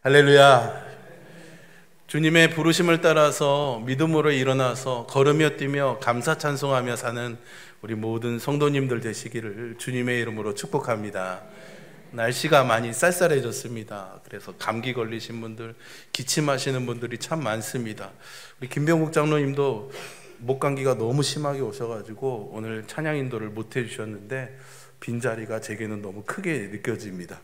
할렐루야. 주님의 부르심을 따라서 믿음으로 일어나서 걸으며 뛰며 감사 찬송하며 사는 우리 모든 성도님들 되시기를 주님의 이름으로 축복합니다. 날씨가 많이 쌀쌀해졌습니다. 그래서 감기 걸리신 분들, 기침하시는 분들이 참 많습니다. 우리 김병국 장로님도 목 감기가 너무 심하게 오셔가지고 오늘 찬양 인도를 못 해주셨는데 빈자리가 제게는 너무 크게 느껴집니다.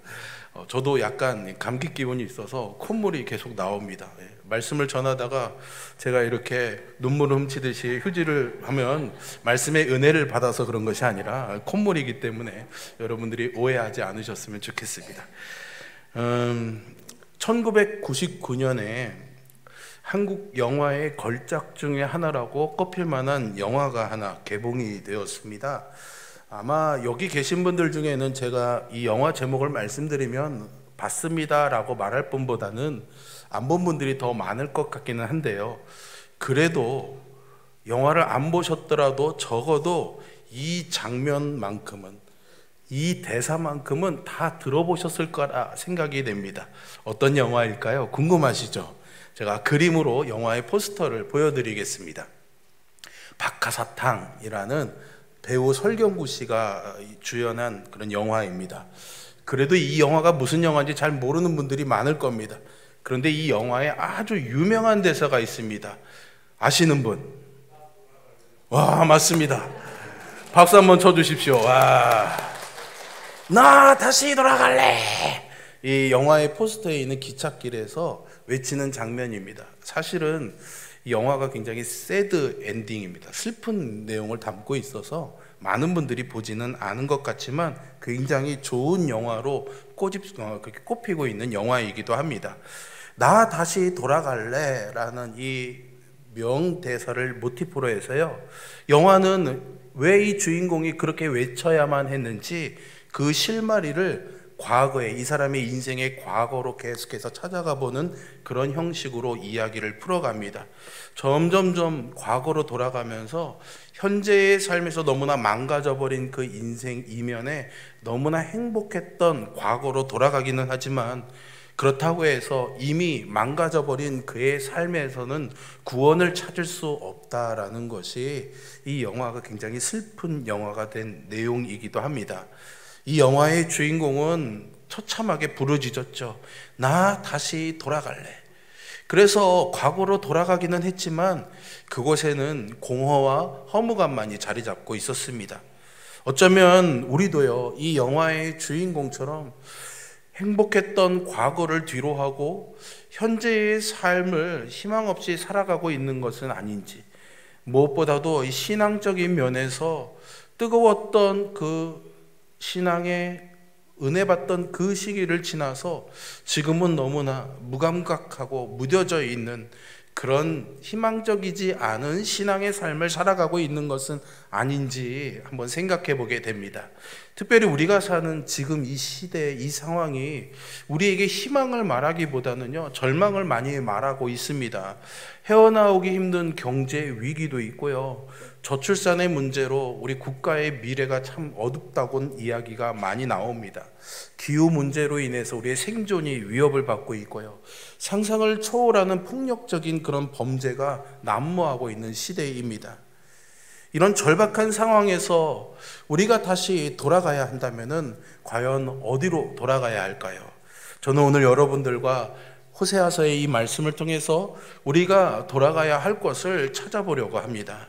저도 약간 감기 기운이 있어서 콧물이 계속 나옵니다. 말씀을 전하다가 제가 이렇게 눈물을 훔치듯이 휴지를 하면 말씀의 은혜를 받아서 그런 것이 아니라 콧물이기 때문에 여러분들이 오해하지 않으셨으면 좋겠습니다. 1999년에 한국 영화의 걸작 중에 하나라고 꼽힐 만한 영화가 하나 개봉이 되었습니다. 아마 여기 계신 분들 중에는 제가 이 영화 제목을 말씀드리면 봤습니다 라고 말할 분보다는 안 본 분들이 더 많을 것 같기는 한데요, 그래도 영화를 안 보셨더라도 적어도 이 장면만큼은, 이 대사만큼은 다 들어보셨을 거라 생각이 됩니다. 어떤 영화일까요? 궁금하시죠? 제가 그림으로 영화의 포스터를 보여드리겠습니다. 박하사탕이라는 배우 설경구 씨가 주연한 그런 영화입니다. 그래도 이 영화가 무슨 영화인지 잘 모르는 분들이 많을 겁니다. 그런데 이 영화에 아주 유명한 대사가 있습니다. 아시는 분? 와, 맞습니다. 박수 한번 쳐주십시오. 와, 나 다시 돌아갈래. 이 영화의 포스터에 있는 기찻길에서 외치는 장면입니다. 사실은 이 영화가 굉장히 새드 엔딩입니다. 슬픈 내용을 담고 있어서 많은 분들이 보지는 않은 것 같지만 굉장히 좋은 영화로 그렇게 꼽히고 있는 영화이기도 합니다. 나 다시 돌아갈래 라는 이 명대사를 모티프로 해서요, 영화는 왜 이 주인공이 그렇게 외쳐야만 했는지 그 실마리를 과거에, 이 사람의 인생의 과거로 계속해서 찾아가 보는 그런 형식으로 이야기를 풀어갑니다. 점점점 과거로 돌아가면서 현재의 삶에서 너무나 망가져버린 그 인생 이면에 너무나 행복했던 과거로 돌아가기는 하지만, 그렇다고 해서 이미 망가져버린 그의 삶에서는 구원을 찾을 수 없다라는 것이 이 영화가 굉장히 슬픈 영화가 된 내용이기도 합니다. 이 영화의 주인공은 처참하게 부르짖었죠. 나 다시 돌아갈래. 그래서 과거로 돌아가기는 했지만 그곳에는 공허와 허무감만이 자리 잡고 있었습니다. 어쩌면 우리도요, 이 영화의 주인공처럼 행복했던 과거를 뒤로하고 현재의 삶을 희망 없이 살아가고 있는 것은 아닌지, 무엇보다도 이 신앙적인 면에서 뜨거웠던 그 신앙의 은혜 받던 그 시기를 지나서 지금은 너무나 무감각하고 무뎌져 있는 그런 희망적이지 않은 신앙의 삶을 살아가고 있는 것은 아닌지 한번 생각해 보게 됩니다. 특별히 우리가 사는 지금 이 시대, 이 상황이 우리에게 희망을 말하기보다는요, 절망을 많이 말하고 있습니다. 헤어나오기 힘든 경제 위기도 있고요, 저출산의 문제로 우리 국가의 미래가 참 어둡다고는 이야기가 많이 나옵니다. 기후 문제로 인해서 우리의 생존이 위협을 받고 있고요, 상상을 초월하는 폭력적인 그런 범죄가 난무하고 있는 시대입니다. 이런 절박한 상황에서 우리가 다시 돌아가야 한다면은 과연 어디로 돌아가야 할까요? 저는 오늘 여러분들과 호세아서의 이 말씀을 통해서 우리가 돌아가야 할 것을 찾아보려고 합니다.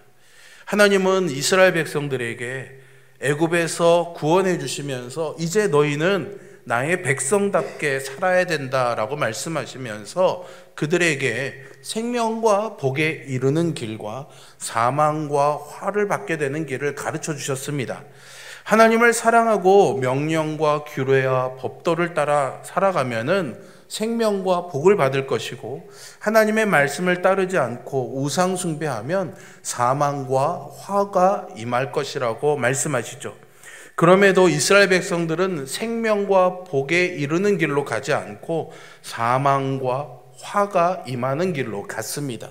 하나님은 이스라엘 백성들에게 애굽에서 구원해 주시면서 이제 너희는 나의 백성답게 살아야 된다라고 말씀하시면서 그들에게 생명과 복에 이르는 길과 사망과 화를 받게 되는 길을 가르쳐 주셨습니다. 하나님을 사랑하고 명령과 규례와 법도를 따라 살아가면은 생명과 복을 받을 것이고, 하나님의 말씀을 따르지 않고 우상 숭배하면 사망과 화가 임할 것이라고 말씀하시죠. 그럼에도 이스라엘 백성들은 생명과 복에 이르는 길로 가지 않고 사망과 화가 임하는 길로 갔습니다.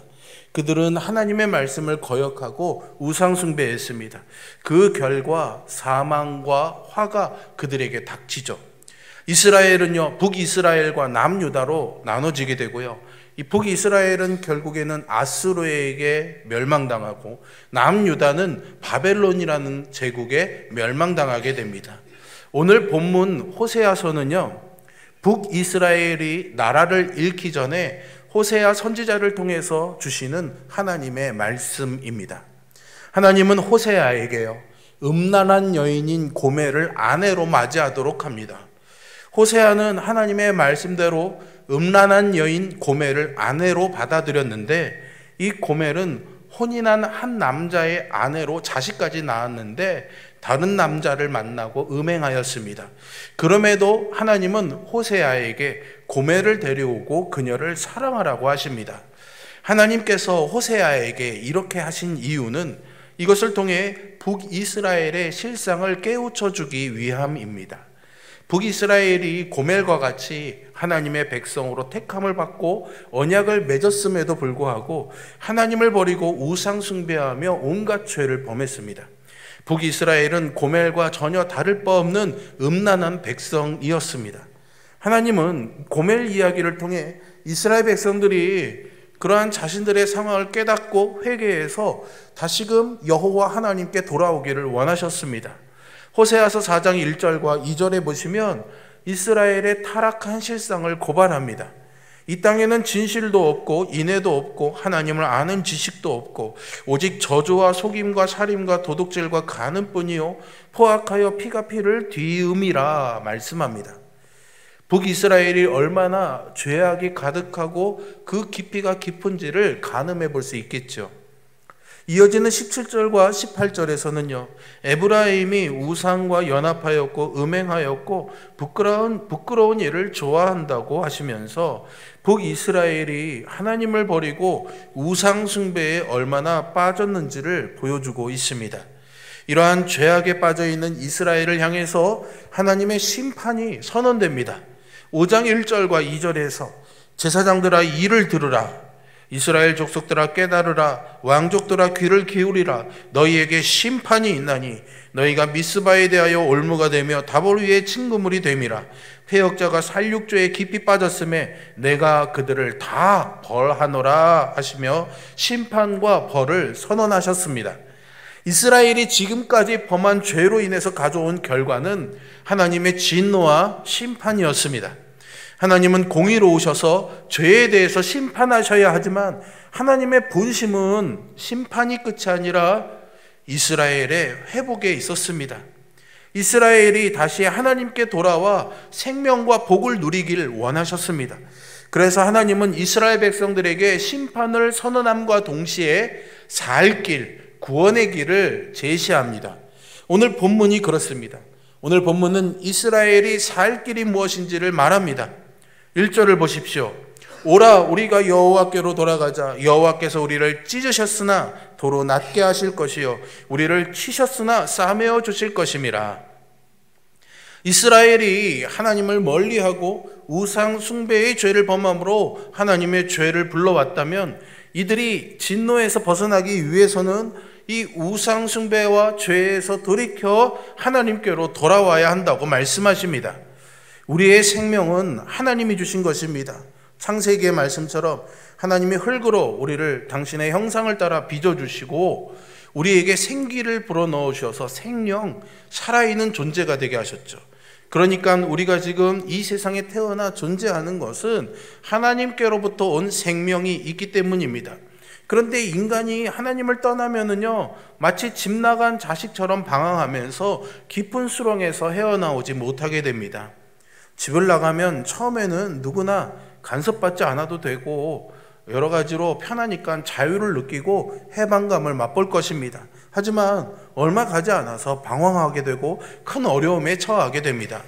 그들은 하나님의 말씀을 거역하고 우상 숭배했습니다. 그 결과 사망과 화가 그들에게 닥치죠. 이스라엘은요, 북이스라엘과 남유다로 나눠지게 되고요. 이 북이스라엘은 결국에는 아수르에게 멸망당하고 남유다는 바벨론이라는 제국에 멸망당하게 됩니다. 오늘 본문 호세아서는요, 북이스라엘이 나라를 잃기 전에 호세아 선지자를 통해서 주시는 하나님의 말씀입니다. 하나님은 호세아에게요, 음란한 여인인 고멜을 아내로 맞이하도록 합니다. 호세아는 하나님의 말씀대로 음란한 여인 고멜을 아내로 받아들였는데, 이 고멜은 혼인한 한 남자의 아내로 자식까지 낳았는데 다른 남자를 만나고 음행하였습니다. 그럼에도 하나님은 호세아에게 고멜을 데려오고 그녀를 사랑하라고 하십니다. 하나님께서 호세아에게 이렇게 하신 이유는 이것을 통해 북이스라엘의 실상을 깨우쳐 주기 위함입니다. 북이스라엘이 고멜과 같이 하나님의 백성으로 택함을 받고 언약을 맺었음에도 불구하고 하나님을 버리고 우상 숭배하며 온갖 죄를 범했습니다. 북이스라엘은 고멜과 전혀 다를 바 없는 음란한 백성이었습니다. 하나님은 고멜 이야기를 통해 이스라엘 백성들이 그러한 자신들의 상황을 깨닫고 회개해서 다시금 여호와 하나님께 돌아오기를 원하셨습니다. 호세아서 4장 1절과 2절에 보시면 이스라엘의 타락한 실상을 고발합니다. 이 땅에는 진실도 없고 인애도 없고 하나님을 아는 지식도 없고 오직 저주와 속임과 살인과 도둑질과 간음뿐이요 포악하여 피가 피를 뒤음이라 말씀합니다. 북이스라엘이 얼마나 죄악이 가득하고 그 깊이가 깊은지를 가늠해 볼 수 있겠죠. 이어지는 17절과 18절에서는요, 에브라임이 우상과 연합하였고 음행하였고 부끄러운 일을 좋아한다고 하시면서 북이스라엘이 하나님을 버리고 우상 숭배에 얼마나 빠졌는지를 보여주고 있습니다. 이러한 죄악에 빠져있는 이스라엘을 향해서 하나님의 심판이 선언됩니다. 5장 1절과 2절에서 제사장들아 이를 들으라, 이스라엘 족속들아 깨달으라, 왕족들아 귀를 기울이라, 너희에게 심판이 있나니 너희가 미스바에 대하여 올무가 되며 다볼 위에 친구물이 됨이라. 패역자가 살육죄에 깊이 빠졌음에 내가 그들을 다 벌하노라 하시며 심판과 벌을 선언하셨습니다. 이스라엘이 지금까지 범한 죄로 인해서 가져온 결과는 하나님의 진노와 심판이었습니다. 하나님은 공의로우셔서 죄에 대해서 심판하셔야 하지만 하나님의 본심은 심판이 끝이 아니라 이스라엘의 회복에 있었습니다. 이스라엘이 다시 하나님께 돌아와 생명과 복을 누리길 원하셨습니다. 그래서 하나님은 이스라엘 백성들에게 심판을 선언함과 동시에 살 길, 구원의 길을 제시합니다. 오늘 본문이 그렇습니다. 오늘 본문은 이스라엘이 살 길이 무엇인지를 말합니다. 1절을 보십시오. 오라 우리가 여호와께로 돌아가자. 여호와께서 우리를 찢으셨으나 도로 낫게 하실 것이요 우리를 치셨으나 싸매어 주실 것임이라. 이스라엘이 하나님을 멀리하고 우상 숭배의 죄를 범함으로 하나님의 죄를 불러왔다면 이들이 진노에서 벗어나기 위해서는 이 우상 숭배와 죄에서 돌이켜 하나님께로 돌아와야 한다고 말씀하십니다. 우리의 생명은 하나님이 주신 것입니다. 창세기의 말씀처럼 하나님이 흙으로 우리를 당신의 형상을 따라 빚어주시고 우리에게 생기를 불어넣으셔서 생명, 살아있는 존재가 되게 하셨죠. 그러니까 우리가 지금 이 세상에 태어나 존재하는 것은 하나님께로부터 온 생명이 있기 때문입니다. 그런데 인간이 하나님을 떠나면은요, 마치 집 나간 자식처럼 방황하면서 깊은 수렁에서 헤어나오지 못하게 됩니다. 집을 나가면 처음에는 누구나 간섭받지 않아도 되고 여러 가지로 편하니까 자유를 느끼고 해방감을 맛볼 것입니다. 하지만 얼마 가지 않아서 방황하게 되고 큰 어려움에 처하게 됩니다.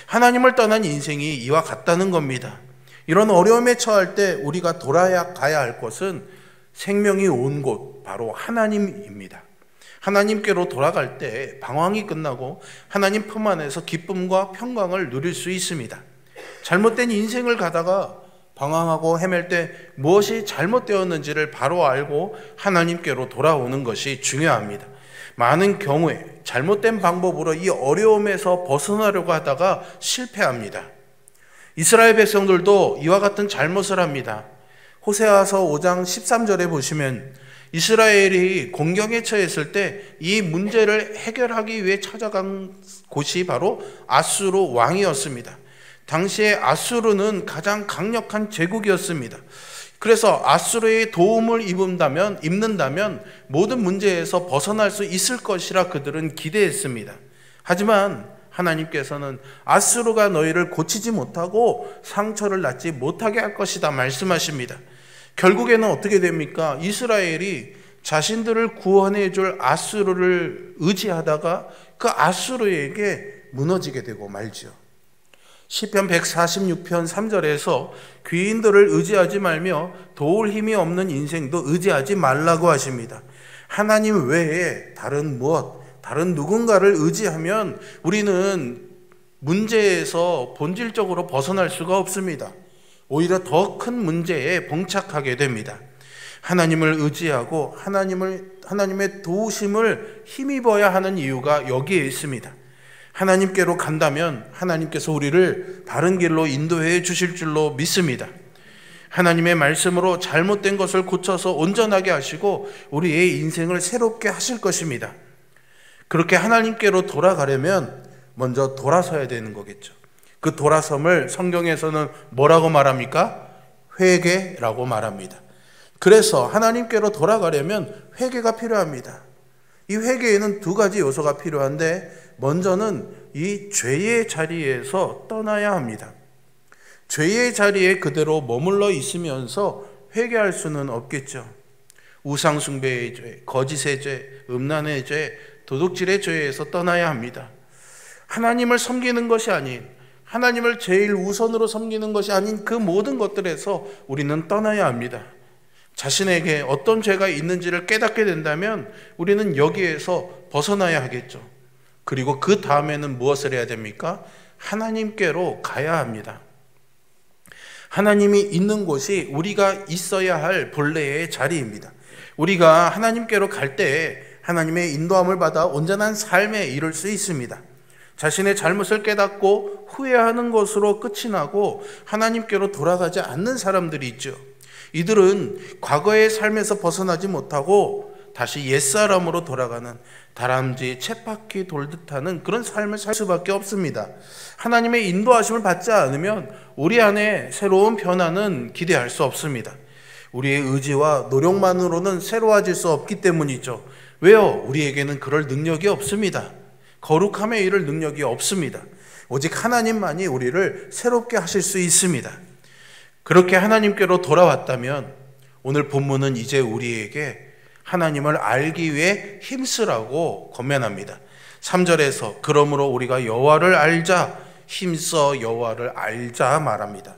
하나님을 떠난 인생이 이와 같다는 겁니다. 이런 어려움에 처할 때 우리가 돌아가야 할 것은 생명이 온 곳, 바로 하나님입니다. 하나님께로 돌아갈 때 방황이 끝나고 하나님 품 안에서 기쁨과 평강을 누릴 수 있습니다. 잘못된 인생을 가다가 방황하고 헤맬 때 무엇이 잘못되었는지를 바로 알고 하나님께로 돌아오는 것이 중요합니다. 많은 경우에 잘못된 방법으로 이 어려움에서 벗어나려고 하다가 실패합니다. 이스라엘 백성들도 이와 같은 잘못을 합니다. 호세아서 5장 13절에 보시면 이스라엘이 공경에 처했을 때 이 문제를 해결하기 위해 찾아간 곳이 바로 아수르 왕이었습니다. 당시에 아수르는 가장 강력한 제국이었습니다. 그래서 아수르의 도움을 입는다면 모든 문제에서 벗어날 수 있을 것이라 그들은 기대했습니다. 하지만 하나님께서는 아수르가 너희를 고치지 못하고 상처를 낫지 못하게 할 것이다 말씀하십니다. 결국에는 어떻게 됩니까? 이스라엘이 자신들을 구원해 줄 아수르를 의지하다가 그 아수르에게 무너지게 되고 말지요. 시편 146편 3절에서 귀인들을 의지하지 말며 도울 힘이 없는 인생도 의지하지 말라고 하십니다. 하나님 외에 다른 누군가를 의지하면 우리는 문제에서 본질적으로 벗어날 수가 없습니다. 오히려 더 큰 문제에 봉착하게 됩니다. 하나님을 의지하고 하나님의 도우심을 힘입어야 하는 이유가 여기에 있습니다. 하나님께로 간다면 하나님께서 우리를 바른 길로 인도해 주실 줄로 믿습니다. 하나님의 말씀으로 잘못된 것을 고쳐서 온전하게 하시고 우리의 인생을 새롭게 하실 것입니다. 그렇게 하나님께로 돌아가려면 먼저 돌아서야 되는 거겠죠. 그 돌아섬을 성경에서는 뭐라고 말합니까? 회개라고 말합니다. 그래서 하나님께로 돌아가려면 회개가 필요합니다. 이 회개에는 두 가지 요소가 필요한데 먼저는 이 죄의 자리에서 떠나야 합니다. 죄의 자리에 그대로 머물러 있으면서 회개할 수는 없겠죠. 우상숭배의 죄, 거짓의 죄, 음란의 죄, 도둑질의 죄에서 떠나야 합니다. 하나님을 섬기는 것이 아닌, 하나님을 제일 우선으로 섬기는 것이 아닌 그 모든 것들에서 우리는 떠나야 합니다. 자신에게 어떤 죄가 있는지를 깨닫게 된다면 우리는 여기에서 벗어나야 하겠죠. 그리고 그 다음에는 무엇을 해야 됩니까? 하나님께로 가야 합니다. 하나님이 있는 곳이 우리가 있어야 할 본래의 자리입니다. 우리가 하나님께로 갈 때 하나님의 인도함을 받아 온전한 삶에 이를 수 있습니다. 자신의 잘못을 깨닫고 후회하는 것으로 끝이 나고 하나님께로 돌아가지 않는 사람들이 있죠. 이들은 과거의 삶에서 벗어나지 못하고 다시 옛사람으로 돌아가는 다람쥐 쳇바퀴 돌듯 하는 그런 삶을 살 수밖에 없습니다. 하나님의 인도하심을 받지 않으면 우리 안에 새로운 변화는 기대할 수 없습니다. 우리의 의지와 노력만으로는 새로워질 수 없기 때문이죠. 왜요? 우리에게는 그럴 능력이 없습니다. 거룩함에 이를 능력이 없습니다. 오직 하나님만이 우리를 새롭게 하실 수 있습니다. 그렇게 하나님께로 돌아왔다면 오늘 본문은 이제 우리에게 하나님을 알기 위해 힘쓰라고 권면합니다. 3절에서 그러므로 우리가 여호와를 알자, 힘써 여호와를 알자 말합니다.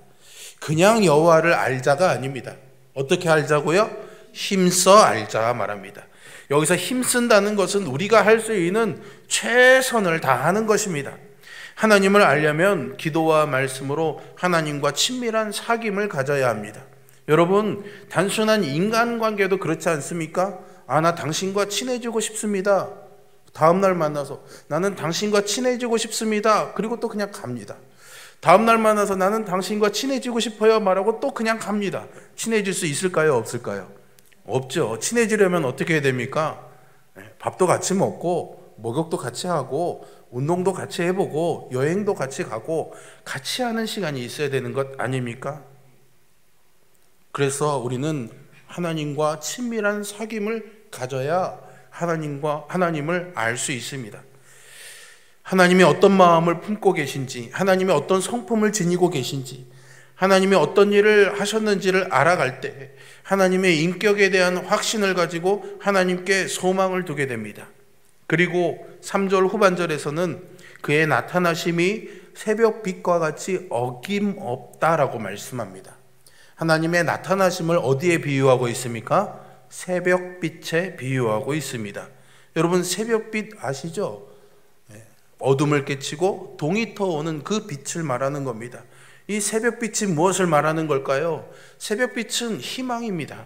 그냥 여호와를 알자가 아닙니다. 어떻게 알자고요? 힘써 알자 말합니다. 여기서 힘쓴다는 것은 우리가 할 수 있는 최선을 다하는 것입니다. 하나님을 알려면 기도와 말씀으로 하나님과 친밀한 사귐을 가져야 합니다. 여러분, 단순한 인간관계도 그렇지 않습니까? 나 당신과 친해지고 싶습니다. 다음날 만나서 나는 당신과 친해지고 싶습니다. 그리고 또 그냥 갑니다. 다음날 만나서 나는 당신과 친해지고 싶어요 말하고 또 그냥 갑니다. 친해질 수 있을까요? 없을까요? 없죠. 친해지려면 어떻게 해야 됩니까? 밥도 같이 먹고 목욕도 같이 하고 운동도 같이 해보고 여행도 같이 가고 같이 하는 시간이 있어야 되는 것 아닙니까? 그래서 우리는 하나님과 친밀한 사귐을 가져야 하나님을 알 수 있습니다. 하나님이 어떤 마음을 품고 계신지, 하나님이 어떤 성품을 지니고 계신지, 하나님이 어떤 일을 하셨는지를 알아갈 때 하나님의 인격에 대한 확신을 가지고 하나님께 소망을 두게 됩니다. 그리고 3절 후반절에서는 그의 나타나심이 새벽빛과 같이 어김없다라고 말씀합니다. 하나님의 나타나심을 어디에 비유하고 있습니까? 새벽빛에 비유하고 있습니다. 여러분, 새벽빛 아시죠? 어둠을 깨치고 동이 터오는 그 빛을 말하는 겁니다. 이 새벽빛이 무엇을 말하는 걸까요? 새벽빛은 희망입니다.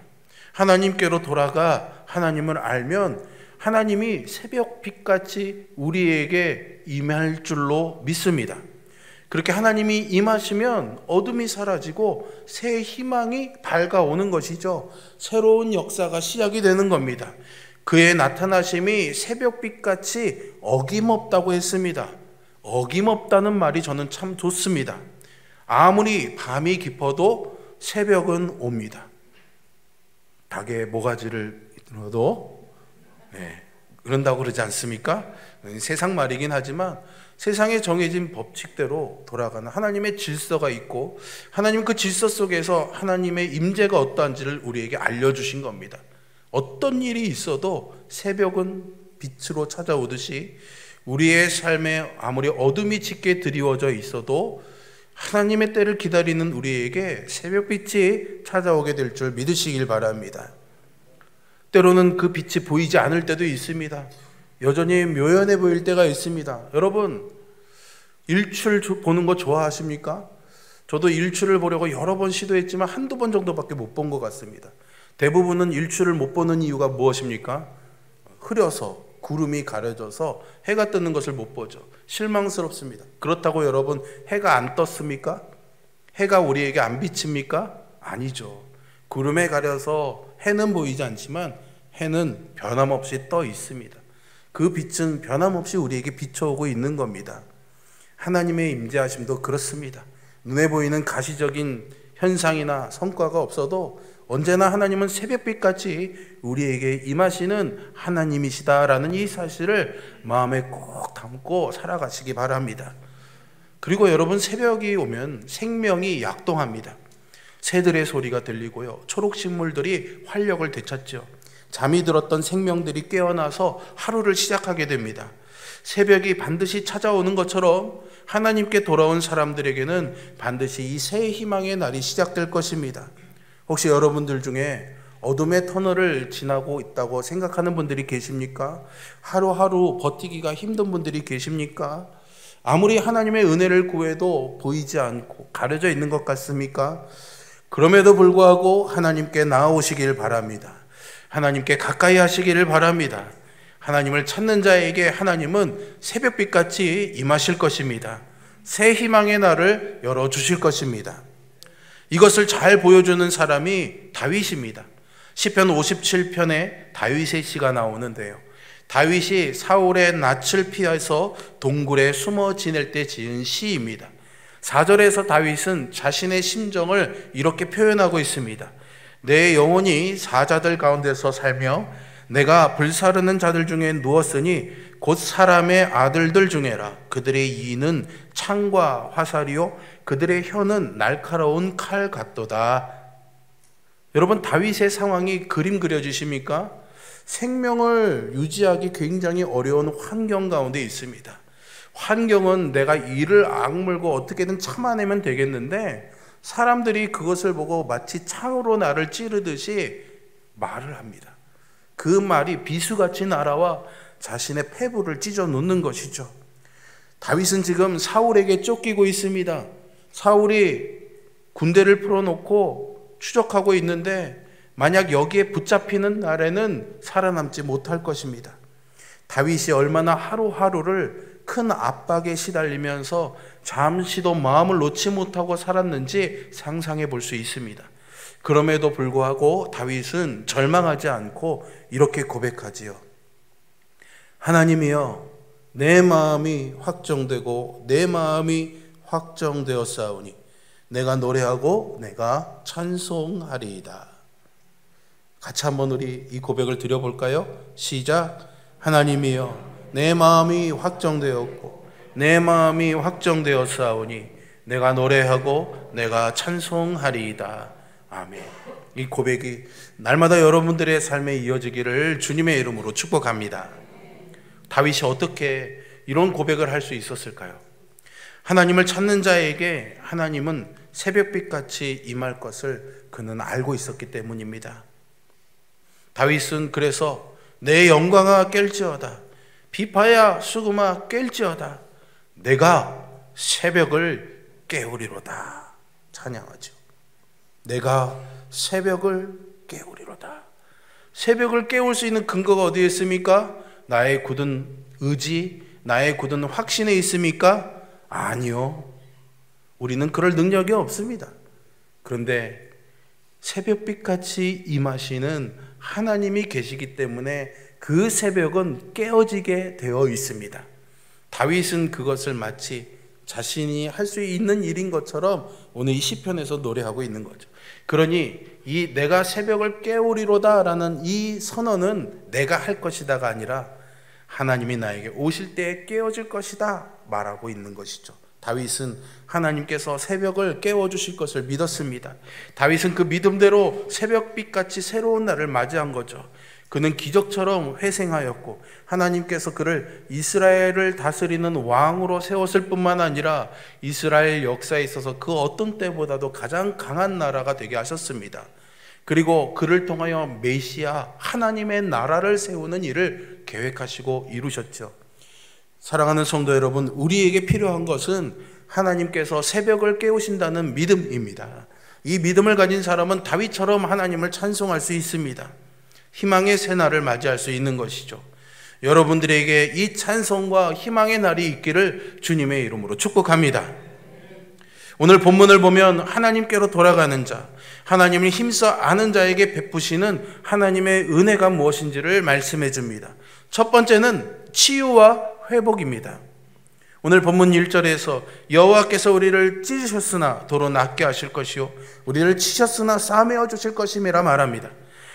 하나님께로 돌아가 하나님을 알면 하나님이 새벽빛같이 우리에게 임할 줄로 믿습니다. 그렇게 하나님이 임하시면 어둠이 사라지고 새 희망이 밝아오는 것이죠. 새로운 역사가 시작이 되는 겁니다. 그의 나타나심이 새벽빛같이 어김없다고 했습니다. 어김없다는 말이 저는 참 좋습니다. 아무리 밤이 깊어도 새벽은 옵니다. 닭의 모가지를 들어도 그런다고 그러지 않습니까? 세상 말이긴 하지만 세상에 정해진 법칙대로 돌아가는 하나님의 질서가 있고 하나님 그 질서 속에서 하나님의 임재가 어떠한지를 우리에게 알려주신 겁니다. 어떤 일이 있어도 새벽은 빛으로 찾아오듯이 우리의 삶에 아무리 어둠이 짙게 드리워져 있어도 하나님의 때를 기다리는 우리에게 새벽빛이 찾아오게 될 줄 믿으시길 바랍니다. 때로는 그 빛이 보이지 않을 때도 있습니다. 여전히 묘연해 보일 때가 있습니다. 여러분, 일출 보는 거 좋아하십니까? 저도 일출을 보려고 여러 번 시도했지만 한두 번 정도밖에 못 본 것 같습니다. 대부분은 일출을 못 보는 이유가 무엇입니까? 흐려서, 구름이 가려져서 해가 뜨는 것을 못 보죠. 실망스럽습니다. 그렇다고 여러분, 해가 안 떴습니까? 해가 우리에게 안 비칩니까? 아니죠. 구름에 가려서 해는 보이지 않지만 해는 변함없이 떠 있습니다. 그 빛은 변함없이 우리에게 비춰오고 있는 겁니다. 하나님의 임재하심도 그렇습니다. 눈에 보이는 가시적인 현상이나 성과가 없어도 언제나 하나님은 새벽빛같이 우리에게 임하시는 하나님이시다라는 이 사실을 마음에 꼭 담고 살아가시기 바랍니다. 그리고 여러분, 새벽이 오면 생명이 약동합니다. 새들의 소리가 들리고요, 초록식물들이 활력을 되찾죠. 잠이 들었던 생명들이 깨어나서 하루를 시작하게 됩니다. 새벽이 반드시 찾아오는 것처럼 하나님께 돌아온 사람들에게는 반드시 이 새 희망의 날이 시작될 것입니다. 혹시 여러분들 중에 어둠의 터널을 지나고 있다고 생각하는 분들이 계십니까? 하루하루 버티기가 힘든 분들이 계십니까? 아무리 하나님의 은혜를 구해도 보이지 않고 가려져 있는 것 같습니까? 그럼에도 불구하고 하나님께 나아오시길 바랍니다. 하나님께 가까이 하시기를 바랍니다. 하나님을 찾는 자에게 하나님은 새벽빛같이 임하실 것입니다. 새 희망의 날을 열어주실 것입니다. 이것을 잘 보여주는 사람이 다윗입니다. 시편 57편에 다윗의 시가 나오는데요, 다윗이 사울의 낯을 피해서 동굴에 숨어 지낼 때 지은 시입니다. 4절에서 다윗은 자신의 심정을 이렇게 표현하고 있습니다. 내 영혼이 사자들 가운데서 살며 내가 불사르는 자들 중에 누웠으니 곧 사람의 아들들 중에라. 그들의 이는 창과 화살이요 그들의 혀는 날카로운 칼 같도다. 여러분, 다윗의 상황이 그림 그려지십니까? 생명을 유지하기 굉장히 어려운 환경 가운데 있습니다. 환경은 내가 이를 악물고 어떻게든 참아내면 되겠는데 사람들이 그것을 보고 마치 창으로 나를 찌르듯이 말을 합니다. 그 말이 비수같이 날아와 자신의 폐부를 찢어 놓는 것이죠. 다윗은 지금 사울에게 쫓기고 있습니다. 사울이 군대를 풀어놓고 추적하고 있는데 만약 여기에 붙잡히는 날에는 살아남지 못할 것입니다. 다윗이 얼마나 하루하루를 큰 압박에 시달리면서 잠시도 마음을 놓지 못하고 살았는지 상상해 볼 수 있습니다. 그럼에도 불구하고 다윗은 절망하지 않고 이렇게 고백하지요. 하나님이여, 내 마음이 확정되고 내 마음이 확정되었사오니 내가 노래하고 내가 찬송하리이다. 같이 한번 우리 이 고백을 드려볼까요? 시작. 하나님이여, 내 마음이 확정되었고 내 마음이 확정되었사오니 내가 노래하고 내가 찬송하리이다. 아멘. 이 고백이 날마다 여러분들의 삶에 이어지기를 주님의 이름으로 축복합니다. 다윗이 어떻게 이런 고백을 할 수 있었을까요? 하나님을 찾는 자에게 하나님은 새벽빛같이 임할 것을 그는 알고 있었기 때문입니다. 다윗은 그래서 내 영광아 깰지어다, 비파야 수금아 깰지어다, 내가 새벽을 깨우리로다 찬양하죠. 내가 새벽을 깨우리로다. 새벽을 깨울 수 있는 근거가 어디에 있습니까? 나의 굳은 의지, 나의 굳은 확신에 있습니까? 아니요. 우리는 그럴 능력이 없습니다. 그런데 새벽빛같이 임하시는 하나님이 계시기 때문에 그 새벽은 깨어지게 되어 있습니다. 다윗은 그것을 마치 자신이 할 수 있는 일인 것처럼 오늘 이 시편에서 노래하고 있는 거죠. 그러니 이 내가 새벽을 깨우리로다 라는 이 선언은 내가 할 것이다가 아니라 하나님이 나에게 오실 때에 깨어질 것이다 말하고 있는 것이죠. 다윗은 하나님께서 새벽을 깨워주실 것을 믿었습니다. 다윗은 그 믿음대로 새벽빛같이 새로운 날을 맞이한 거죠. 그는 기적처럼 회생하였고 하나님께서 그를 이스라엘을 다스리는 왕으로 세웠을 뿐만 아니라 이스라엘 역사에 있어서 그 어떤 때보다도 가장 강한 나라가 되게 하셨습니다. 그리고 그를 통하여 메시아 하나님의 나라를 세우는 일을 계획하시고 이루셨죠. 사랑하는 성도 여러분, 우리에게 필요한 것은 하나님께서 새벽을 깨우신다는 믿음입니다. 이 믿음을 가진 사람은 다윗처럼 하나님을 찬송할 수 있습니다. 희망의 새날을 맞이할 수 있는 것이죠. 여러분들에게 이 찬송과 희망의 날이 있기를 주님의 이름으로 축복합니다. 오늘 본문을 보면 하나님께로 돌아가는 자, 하나님을 힘써 아는 자에게 베푸시는 하나님의 은혜가 무엇인지를 말씀해 줍니다. 첫 번째는 치유와 회복입니다. 오늘 본문 1절에서 여호와께서 우리를 찢으셨으나 도로 낫게 하실 것이요 우리를 치셨으나 싸매어 주실 것임이라 말합니다.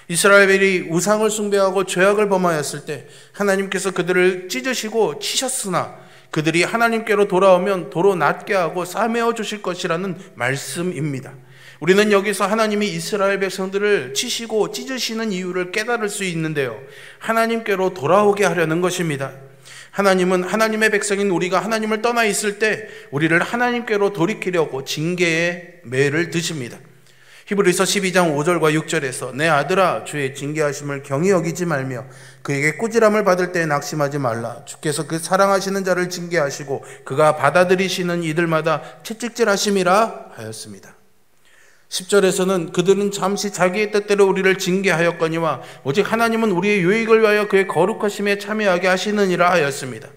이스라엘이 우상을 숭배하고 죄악을 범하였을 때 하나님께서 그들을 찢으시고 치셨으나 그들이 하나님께로 돌아오면 도로 낫게 하고 싸매어 주실 것이라는 말씀입니다. 우리는 여기서 하나님이 이스라엘 백성들을 치시고 찢으시는 이유를 깨달을 수 있는데요, 하나님께로 돌아오게 하려는 것입니다. 하나님은 하나님의 백성인 우리가 하나님을 떠나 있을 때 우리를 하나님께로 돌이키려고 징계의 매를 드십니다. 히브리서 12장 5절과 6절에서 내 아들아 주의 징계하심을 경히 여기지 말며 그에게 꾸지람을 받을 때 낙심하지 말라. 주께서 그 사랑하시는 자를 징계하시고 그가 받아들이시는 이들마다 채찍질하심이라 하였습니다. 10절에서는 그들은 잠시 자기의 뜻대로 우리를 징계하였거니와 오직 하나님은 우리의 유익을 위하여 그의 거룩하심에 참여하게 하시느니라 하였습니다.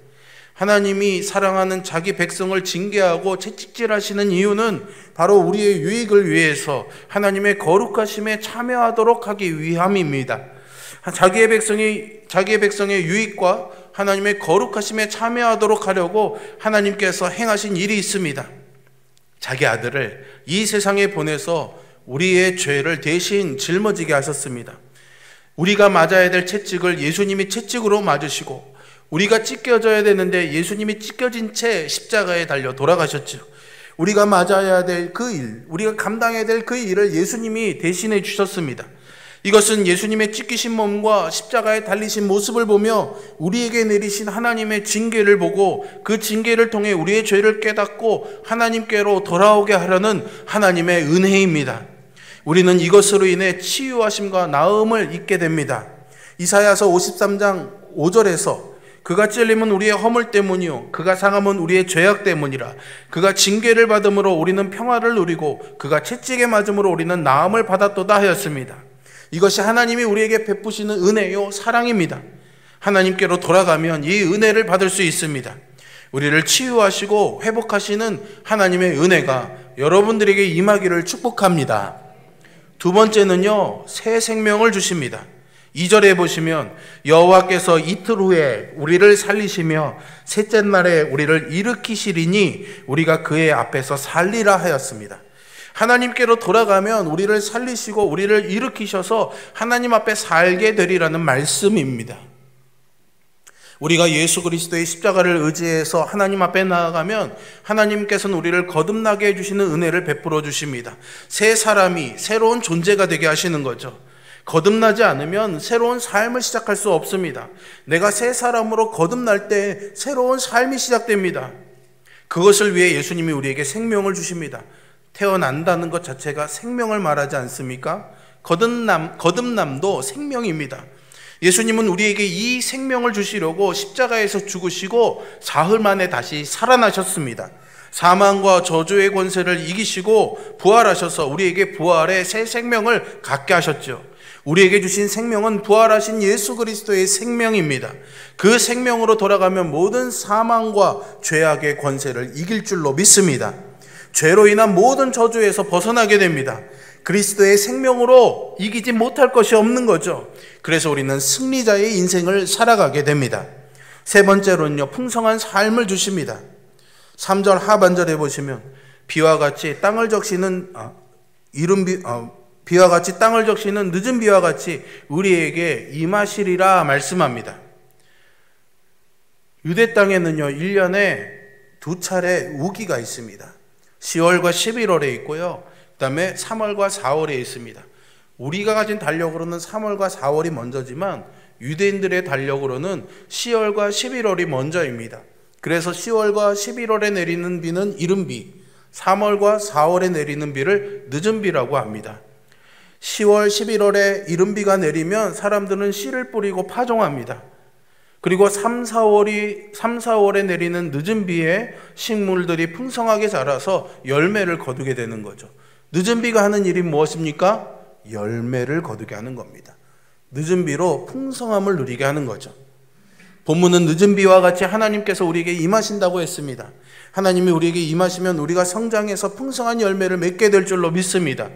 하나님이 사랑하는 자기 백성을 징계하고 채찍질하시는 이유는 바로 우리의 유익을 위해서 하나님의 거룩하심에 참여하도록 하기 위함입니다. 자기의 백성의 유익과 하나님의 거룩하심에 참여하도록 하려고 하나님께서 행하신 일이 있습니다. 자기 아들을 이 세상에 보내서 우리의 죄를 대신 짊어지게 하셨습니다. 우리가 맞아야 될 채찍을 예수님이 채찍으로 맞으시고 우리가 찢겨져야 되는데 예수님이 찢겨진 채 십자가에 달려 돌아가셨죠. 우리가 맞아야 될 그 일, 우리가 감당해야 될 그 일을 예수님이 대신해 주셨습니다. 이것은 예수님의 찢기신 몸과 십자가에 달리신 모습을 보며 우리에게 내리신 하나님의 징계를 보고 그 징계를 통해 우리의 죄를 깨닫고 하나님께로 돌아오게 하려는 하나님의 은혜입니다. 우리는 이것으로 인해 치유하심과 나음을 입게 됩니다. 이사야서 53장 5절에서 그가 찔림은 우리의 허물 때문이요 그가 상함은 우리의 죄악 때문이라. 그가 징계를 받음으로 우리는 평화를 누리고 그가 채찍에 맞음으로 우리는 나음을 받았도다 하였습니다. 이것이 하나님이 우리에게 베푸시는 은혜요 사랑입니다. 하나님께로 돌아가면 이 은혜를 받을 수 있습니다. 우리를 치유하시고 회복하시는 하나님의 은혜가 여러분들에게 임하기를 축복합니다. 두 번째는요, 새 생명을 주십니다. 2절에 보시면 여호와께서 이틀 후에 우리를 살리시며 셋째 날에 우리를 일으키시리니 우리가 그의 앞에서 살리라 하였습니다. 하나님께로 돌아가면 우리를 살리시고 우리를 일으키셔서 하나님 앞에 살게 되리라는 말씀입니다. 우리가 예수 그리스도의 십자가를 의지해서 하나님 앞에 나아가면 하나님께서는 우리를 거듭나게 해주시는 은혜를 베풀어 주십니다. 새 사람이 새로운 존재가 되게 하시는 거죠. 거듭나지 않으면 새로운 삶을 시작할 수 없습니다. 내가 새 사람으로 거듭날 때 새로운 삶이 시작됩니다. 그것을 위해 예수님이 우리에게 생명을 주십니다. 태어난다는 것 자체가 생명을 말하지 않습니까? 거듭남도 생명입니다. 예수님은 우리에게 이 생명을 주시려고 십자가에서 죽으시고 사흘 만에 다시 살아나셨습니다. 사망과 저주의 권세를 이기시고 부활하셔서 우리에게 부활의 새 생명을 갖게 하셨죠. 우리에게 주신 생명은 부활하신 예수 그리스도의 생명입니다. 그 생명으로 돌아가면 모든 사망과 죄악의 권세를 이길 줄로 믿습니다. 죄로 인한 모든 저주에서 벗어나게 됩니다. 그리스도의 생명으로 이기지 못할 것이 없는 거죠. 그래서 우리는 승리자의 인생을 살아가게 됩니다. 세 번째로는요, 풍성한 삶을 주십니다. 3절 하반절에 보시면 비와 같이 땅을 적시는 비와 같이 땅을 적시는 늦은 비와 같이 우리에게 임하시리라 말씀합니다. 유대 땅에는요 1년에 2차례 우기가 있습니다. 10월과 11월에 있고요, 그 다음에 3월과 4월에 있습니다. 우리가 가진 달력으로는 3월과 4월이 먼저지만 유대인들의 달력으로는 10월과 11월이 먼저입니다. 그래서 10월과 11월에 내리는 비는 이른 비, 3월과 4월에 내리는 비를 늦은 비라고 합니다. 10월, 11월에 이른 비가 내리면 사람들은 씨를 뿌리고 파종합니다. 그리고 3, 4월에 내리는 늦은 비에 식물들이 풍성하게 자라서 열매를 거두게 되는 거죠. 늦은 비가 하는 일이 무엇입니까? 열매를 거두게 하는 겁니다. 늦은 비로 풍성함을 누리게 하는 거죠. 본문은 늦은 비와 같이 하나님께서 우리에게 임하신다고 했습니다. 하나님이 우리에게 임하시면 우리가 성장해서 풍성한 열매를 맺게 될 줄로 믿습니다.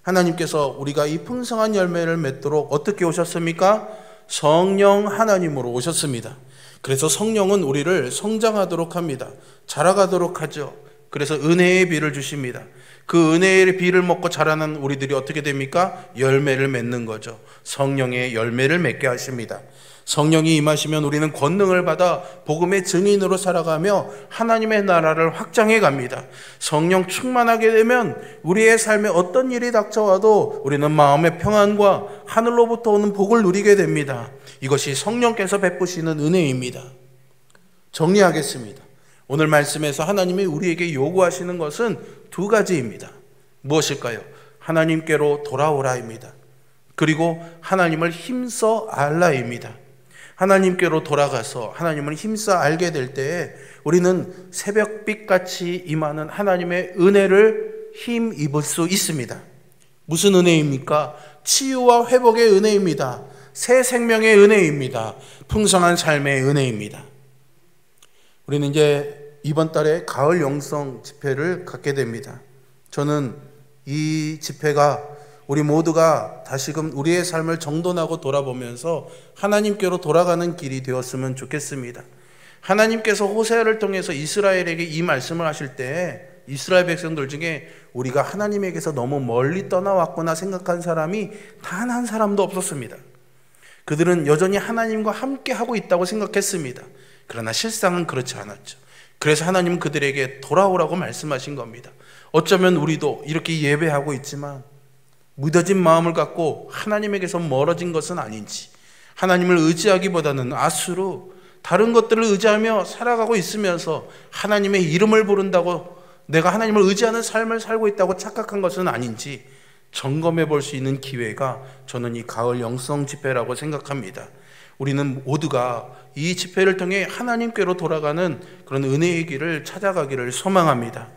하나님께서 우리가 이 풍성한 열매를 맺도록 어떻게 오셨습니까? 성령 하나님으로 오셨습니다. 그래서 성령은 우리를 성장하도록 합니다. 자라가도록 하죠. 그래서 은혜의 비를 주십니다. 그 은혜의 비를 먹고 자라는 우리들이 어떻게 됩니까? 열매를 맺는 거죠. 성령의 열매를 맺게 하십니다. 성령이 임하시면 우리는 권능을 받아 복음의 증인으로 살아가며 하나님의 나라를 확장해 갑니다. 성령 충만하게 되면 우리의 삶에 어떤 일이 닥쳐와도 우리는 마음의 평안과 하늘로부터 오는 복을 누리게 됩니다. 이것이 성령께서 베푸시는 은혜입니다. 정리하겠습니다. 오늘 말씀에서 하나님이 우리에게 요구하시는 것은 두 가지입니다. 무엇일까요? 하나님께로 돌아오라입니다. 그리고 하나님을 힘써 알라입니다. 하나님께로 돌아가서 하나님을 힘써 알게 될 때에 우리는 새벽빛같이 임하는 하나님의 은혜를 힘입을 수 있습니다. 무슨 은혜입니까? 치유와 회복의 은혜입니다. 새 생명의 은혜입니다. 풍성한 삶의 은혜입니다. 우리는 이제 이번 달에 가을 영성 집회를 갖게 됩니다. 저는 이 집회가 우리 모두가 다시금 우리의 삶을 정돈하고 돌아보면서 하나님께로 돌아가는 길이 되었으면 좋겠습니다. 하나님께서 호세아를 통해서 이스라엘에게 이 말씀을 하실 때 이스라엘 백성들 중에 우리가 하나님에게서 너무 멀리 떠나왔구나 생각한 사람이 단 한 사람도 없었습니다. 그들은 여전히 하나님과 함께 하고 있다고 생각했습니다. 그러나 실상은 그렇지 않았죠. 그래서 하나님은 그들에게 돌아오라고 말씀하신 겁니다. 어쩌면 우리도 이렇게 예배하고 있지만 무뎌진 마음을 갖고 하나님에게서 멀어진 것은 아닌지, 하나님을 의지하기보다는 아수로 다른 것들을 의지하며 살아가고 있으면서 하나님의 이름을 부른다고 내가 하나님을 의지하는 삶을 살고 있다고 착각한 것은 아닌지 점검해 볼 수 있는 기회가 저는 이 가을 영성 집회라고 생각합니다. 우리는 모두가 이 집회를 통해 하나님께로 돌아가는 그런 은혜의 길을 찾아가기를 소망합니다.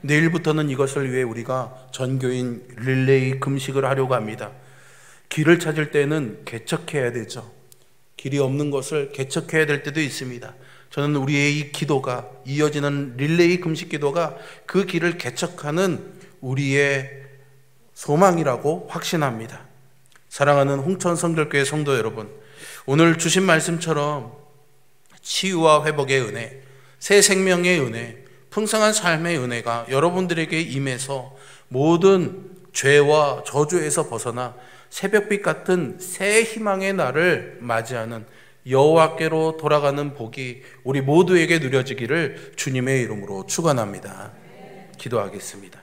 내일부터는 이것을 위해 우리가 전교인 릴레이 금식을 하려고 합니다. 길을 찾을 때는 개척해야 되죠. 길이 없는 것을 개척해야 될 때도 있습니다. 저는 우리의 이 기도가, 이어지는 릴레이 금식 기도가 그 길을 개척하는 우리의 소망이라고 확신합니다. 사랑하는 홍천 성결교회 성도 여러분, 오늘 주신 말씀처럼 치유와 회복의 은혜, 새 생명의 은혜, 풍성한 삶의 은혜가 여러분들에게 임해서 모든 죄와 저주에서 벗어나 새벽빛 같은 새 희망의 날을 맞이하는 여호와께로 돌아가는 복이 우리 모두에게 누려지기를 주님의 이름으로 축원합니다. 기도하겠습니다.